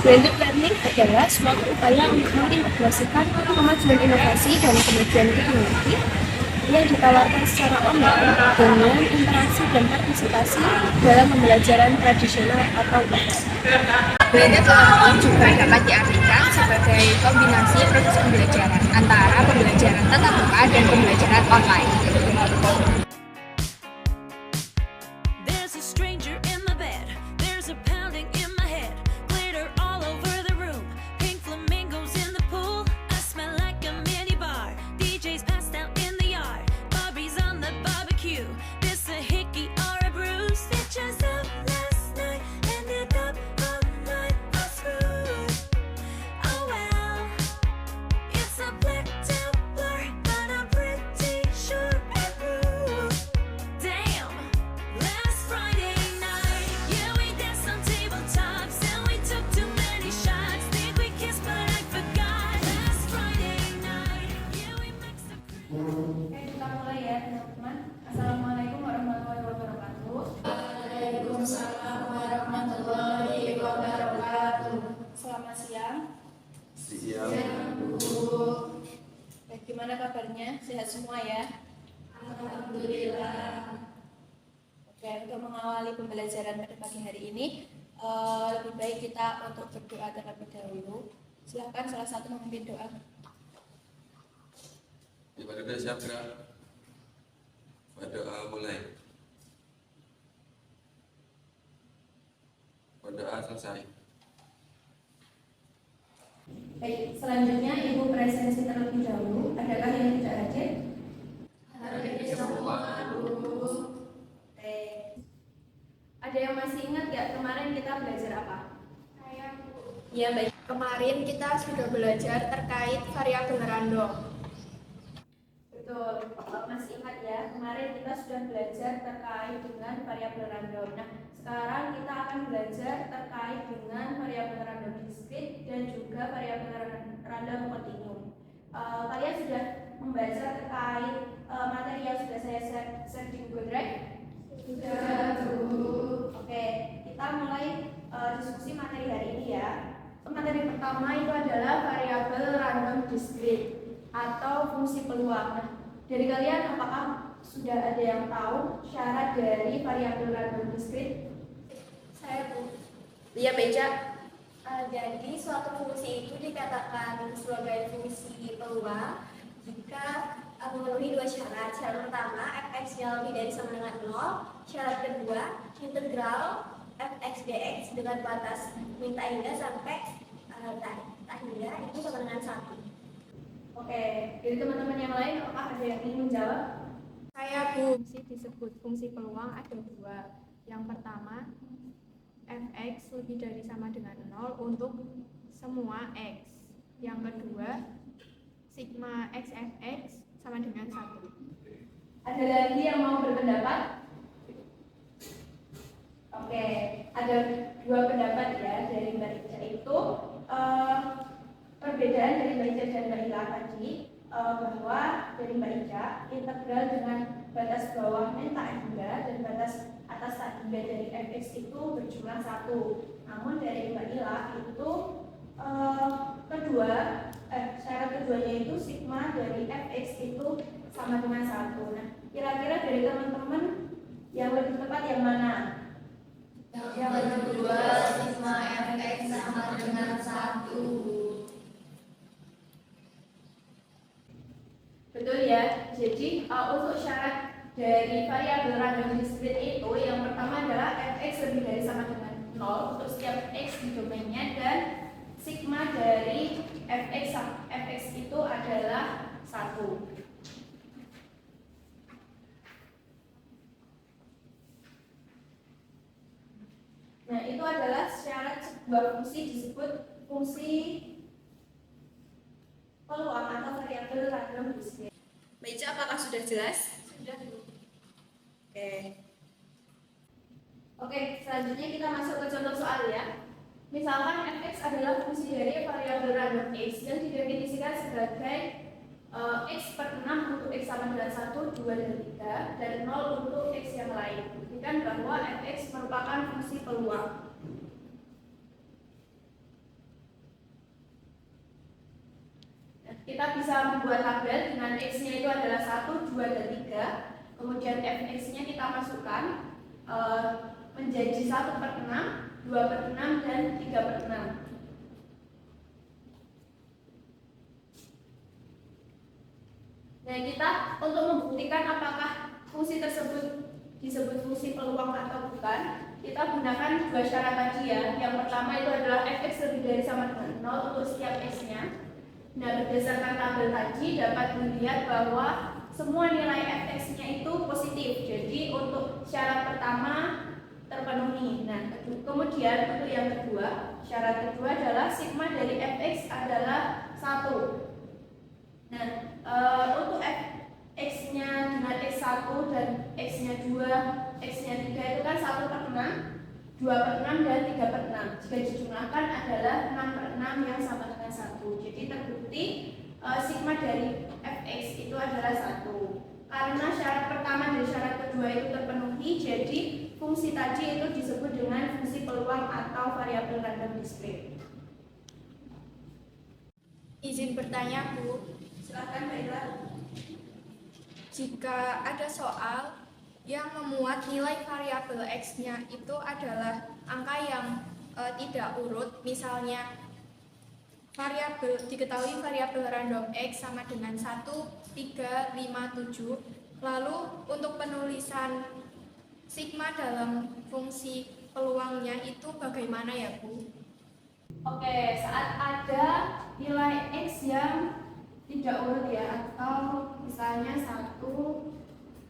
Blended learning adalah suatu upaya untuk mengintegrasikan kemajuan inovasi dan kemajuan teknologi yang ditawarkan secara online dengan interaksi dan partisipasi dalam pembelajaran tradisional atau offline. Blended learning juga dapat diartikan sebagai kombinasi proses pembelajaran antara pembelajaran tatap muka dan pembelajaran online. There's a stranger in my bed. There's a pounding in my head. Glitter all over the room. Pink flamingos in the pool. I smell like a mini bar. DJ's passed out in the yard. Bobby's on the barbecue. This a hickey or a bruise. Pictures of last night ended up all night all through. Oh well, it's a blacked out blur, but I'm pretty sure it grew. Damn. Last Friday night, yeah, we danced on tabletops and we took too many shots. Think we kissed, but I forgot. Last Friday night, yeah, we mixed up. Kita mulai ya teman-teman. Assalamualaikum warahmatullahi wabarakatuh. Waalaikumsalam warahmatullahi wabarakatuh. Selamat siang. Siang, Bu. Gimana kabarnya? Sehat semua ya? Alhamdulillah. Oke, untuk mengawali pembelajaran pada pagi hari ini, lebih baik kita untuk berdoa terlebih dahulu. Silakan salah satu memimpin doa. Ibadah siap gerak. Berdoa mulai. Berdoa selesai. Baik, selanjutnya Ibu presensi terlebih dahulu. Adakah yang tidak hadir? Hari semua, Bu. Oke. Ada yang masih ingat ya kemarin kita belajar apa? Saya, Bu. Iya baik. Kemarin kita sudah belajar terkait variabel random. Betul, masih ingat ya, kemarin kita sudah belajar terkait dengan variabel random. Nah, sekarang kita akan belajar terkait dengan variabel random discrete dan juga variabel random continuum. Kalian sudah membaca terkait materi yang sudah saya share di Google Drive? Sudah, Bu. Oke, kita mulai diskusi materi hari ini ya. Materi pertama itu adalah variabel random discrete atau fungsi peluang. Nah, dari kalian apakah sudah ada yang tahu syarat dari variabel random discrete? Saya, Bu. Iya, Beca. Jadi suatu fungsi itu dikatakan sebagai fungsi peluang jika memenuhi dua syarat. Syarat pertama, fx-nya lebih dari sama dengan 0. Syarat kedua, integral fx dx dengan batas min tak hingga sampai tak hingga itu sama dengan 1. Oke, dari teman-teman yang lain apakah ada yang ingin menjawab? Saya, Bu. Fungsi disebut fungsi peluang ada dua. Yang pertama, fx lebih dari sama dengan 0 untuk semua x. Yang kedua, sigma x fx sama dengan 1. Ada lagi yang mau berpendapat? Oke, ada dua pendapat ya dari Mbak Ica itu. Perbedaan dari Mbak Ica dan Mbak Ila tadi bahwa dari Mbak Ica integral dengan batas bawah min tak hingga dan batas atas tak hingga dari fx itu berjumlah 1. Namun dari Mbak Ila itu syarat keduanya itu sigma dari fx itu sama dengan 1. Nah, kira-kira dari teman-teman yang lebih tepat yang mana? Yang kedua, sigma fx sama dengan 1. Betul ya. Jadi untuk syarat dari variabel random discrete itu yang pertama adalah fx lebih dari sama dengan 0 untuk setiap x di domainnya dan sigma dari fx itu adalah 1. Nah, itu adalah syarat sebuah fungsi disebut fungsi peluang atau variabel random discrete. Mbak Ica, apakah sudah jelas? Sudah, Bu. Oke, selanjutnya kita masuk ke contoh soal ya. Misalkan fx adalah fungsi dari variabel random x yang didefinisikan sebagai x per 6 untuk x sama dengan 1, 2, dan 3 dan 0 untuk x yang lain. Buktikan bahwa fx merupakan fungsi peluang. kita bisa membuat tabel dengan X-nya itu adalah 1, 2, dan 3. Kemudian Fx-nya kita masukkan menjadi 1/6, 2/6, dan 3/6. Nah, kita untuk membuktikan apakah fungsi tersebut disebut fungsi peluang atau bukan, kita gunakan dua syarat tadi ya. Yang pertama itu adalah fx lebih dari sama dengan 0 untuk setiap x-nya. Nah, berdasarkan tabel tadi dapat dilihat bahwa semua nilai fx-nya itu positif. Jadi untuk syarat pertama terpenuhi. Nah, kemudian untuk yang kedua, syarat kedua adalah sigma dari fx adalah 1. Nah, untuk x-nya dengan x1 dan x-nya 2, x-nya 3 itu kan 1/6, 2/6, dan 3/6. Jika dijumlahkan adalah 6/6 yang sama dengan 1. Jadi terbukti sigma dari fx itu adalah 1. Karena syarat pertama dan syarat kedua itu terpenuhi, jadi fungsi tadi itu disebut dengan fungsi peluang atau variabel random discrete. Izin bertanya, Bu. Silakan, Mbak Ira. Jika ada soal yang memuat nilai variabel x-nya itu adalah angka yang tidak urut, misalnya diketahui variabel random x sama dengan 1, 3, 5, 7. Lalu untuk penulisan sigma dalam fungsi peluangnya itu bagaimana ya, Bu? Oke, saat ada nilai x yang tidak urut ya, atau misalnya 1,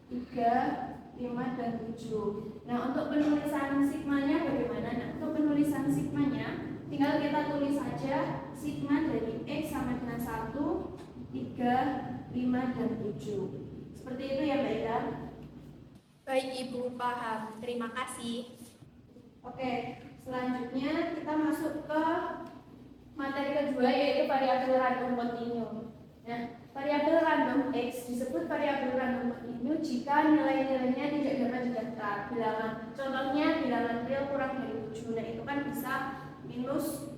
3, 5, dan 7. Nah, untuk penulisan sigmanya bagaimana? Nah, untuk penulisan sigmanya tinggal kita tulis saja sigma dari x sama dengan 1, 3, 5, dan 7. Seperti itu ya, Mbak Ida. Baik, Ibu, paham. Terima kasih. Oke, selanjutnya kita masuk ke materi kedua, yaitu variabel random continue. Nah, variabel random x disebut variabel random continue jika nilai-nilainya tidak dapat didaftar. Bilangan, contohnya bilangan real kurang dari 7. Nah, itu kan bisa minus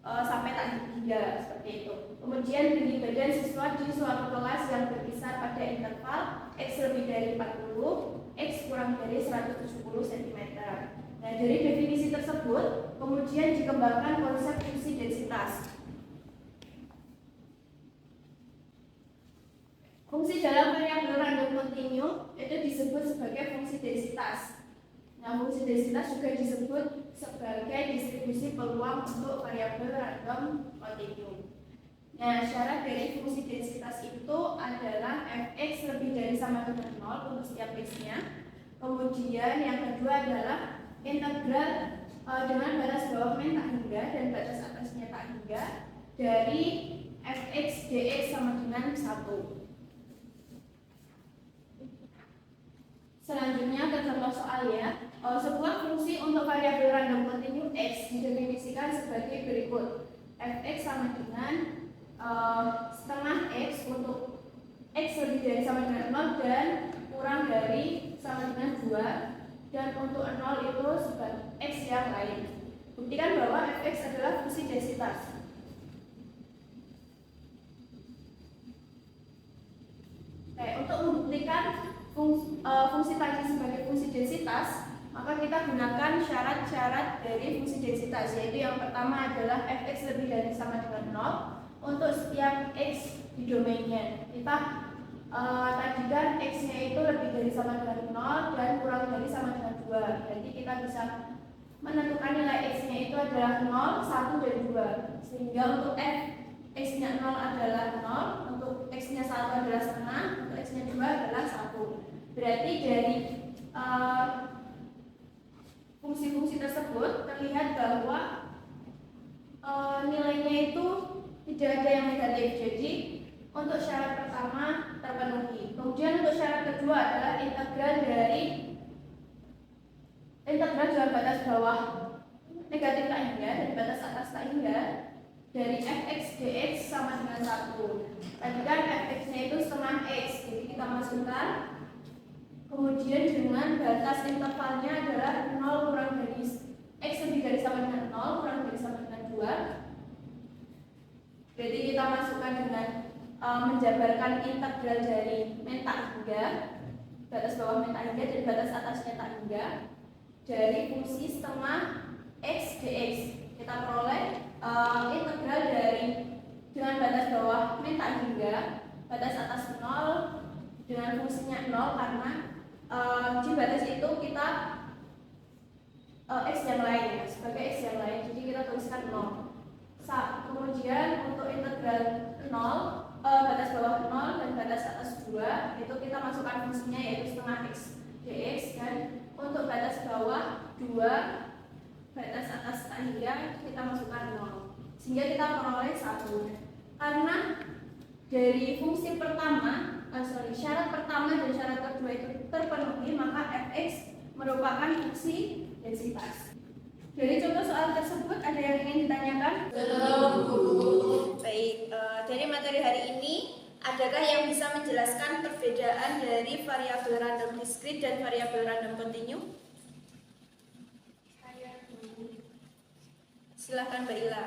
sampai tak hingga seperti itu. Kemudian tinggi badan siswa di suatu kelas yang berkisar pada interval x lebih dari 40, x kurang dari 170 cm. Nah, dari definisi tersebut kemudian dikembangkan konsep fungsi densitas. Fungsi dalam variabel random continue itu disebut sebagai fungsi densitas. Nah, fungsi densitas juga disebut sebagai distribusi peluang untuk variabel random continue. Nah, syarat dari fungsi densitas itu adalah fx lebih dari sama dengan 0 untuk setiap x-nya. Kemudian yang kedua adalah integral dengan batas bawah min tak hingga dan batas atasnya tak hingga dari fx dx sama dengan 1. Selanjutnya ke contoh soalnya, sebuah fungsi untuk variabel random continue x didefinisikan sebagai berikut. Fx sama dengan setengah x untuk x lebih dari sama dengan 0 dan kurang dari sama dengan 2, dan untuk 0 itu sebagai x yang lain. Buktikan bahwa fx adalah fungsi densitas. Oke, untuk membuktikan fungsi tadi sebagai fungsi densitas, maka kita gunakan syarat-syarat dari fungsi densitas, yaitu yang pertama adalah fx lebih dari sama dengan 0 untuk setiap x di domainnya. Kita tadi kan x-nya itu lebih dari sama dengan 0 dan kurang dari sama dengan 2. Jadi kita bisa menentukan nilai x-nya itu adalah 0, 1, dan 2. Sehingga untuk x-nya 0 adalah 0, untuk x-nya 1 adalah setengah, untuk x-nya 2 adalah 1. Berarti dari fungsi-fungsi tersebut terlihat bahwa nilainya itu tidak ada yang negatif. Jadi untuk syarat pertama terpenuhi. Kemudian untuk syarat kedua adalah integral dalam batas bawah negatif tak hingga dan batas atas tak hingga dari fx dx sama dengan 1. Tadi kan fx-nya itu setengah x, jadi kita masukkan. Kemudian dengan batas intervalnya adalah 0 kurang dari x lebih dari sama dengan 0 kurang dari sama dengan 2. Berarti kita masukkan dengan menjabarkan integral dari men tak hingga, batas bawah men tak hingga dan batas atasnya tak hingga dari fungsi setengah x dx. Kita peroleh integral dari dengan batas bawah men tak hingga, batas atas 0 dengan fungsinya 0 karena di batas itu kita x yang lain ya, sebagai x yang lain, jadi kita tuliskan 0. Kemudian untuk integral 0, batas bawah 0 dan batas atas 2 itu kita masukkan fungsinya yaitu setengah x dx, dan untuk batas bawah 2 batas atas tak hingga kita masukkan 0 sehingga kita peroleh 1. Karena dari fungsi pertama, syarat pertama dan syarat kedua itu terpenuhi, maka fx merupakan fungsi densitas. Dari contoh soal tersebut ada yang ingin ditanyakan? Baik, dari materi hari ini, adakah yang bisa menjelaskan perbedaan dari variabel random discrete dan variabel random continue? Silahkan Mbak Ila.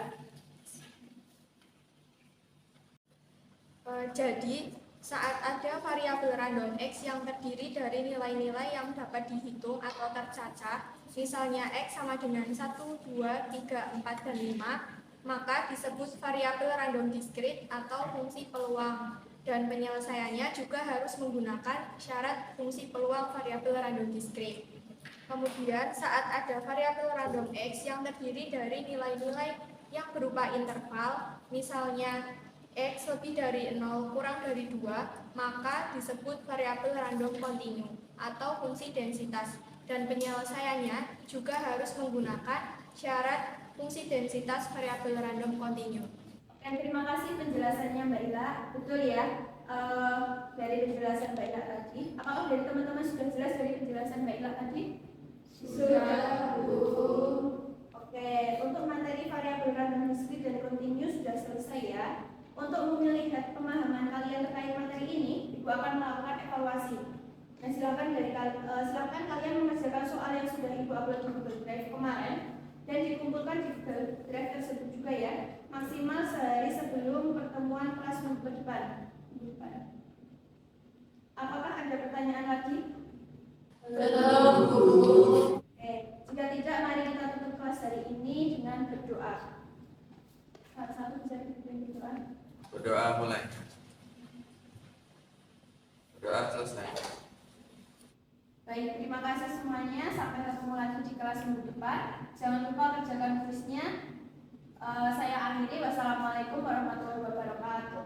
Jadi, saat ada variabel random x yang terdiri dari nilai-nilai yang dapat dihitung atau tercacah, misalnya x sama dengan 1, 2, 3, 4, dan 5, maka disebut variabel random discrete atau fungsi peluang. Dan penyelesaiannya juga harus menggunakan syarat fungsi peluang variabel random discrete. Kemudian, saat ada variabel random x yang terdiri dari nilai-nilai yang berupa interval, misalnya x lebih dari 0 kurang dari 2, maka disebut variabel random continue atau fungsi densitas. Dan penyelesaiannya juga harus menggunakan syarat fungsi densitas variabel random continue. Oke, terima kasih penjelasannya Mbak Ila. Betul ya, dari penjelasan Mbak Ila tadi. Apakah dari teman-teman sudah jelas dari penjelasan Mbak Ila tadi? Sudah, Bu. Oke, untuk materi variabel random discrete dan continue sudah selesai ya. Untuk melihat pemahaman kalian terkait materi ini, Ibu akan melakukan evaluasi. Dan silakan kalian mengerjakan soal yang sudah Ibu upload di Google Drive kemarin dan dikumpulkan di Google Drive tersebut juga ya, maksimal sehari sebelum pertemuan kelas minggu depan. Apakah ada pertanyaan lagi? Belum, Bu. Oke, jika tidak, mari kita tutup kelas hari ini dengan berdoa. Satu bisa dipimpin berdoa. Berdoa mulai. Berdoa selesai. Baik, terima kasih semuanya. Sampai ketemu lagi di kelas minggu depan. Jangan lupa kerjakan kuisnya. Saya akhiri. Wassalamualaikum warahmatullahi wabarakatuh.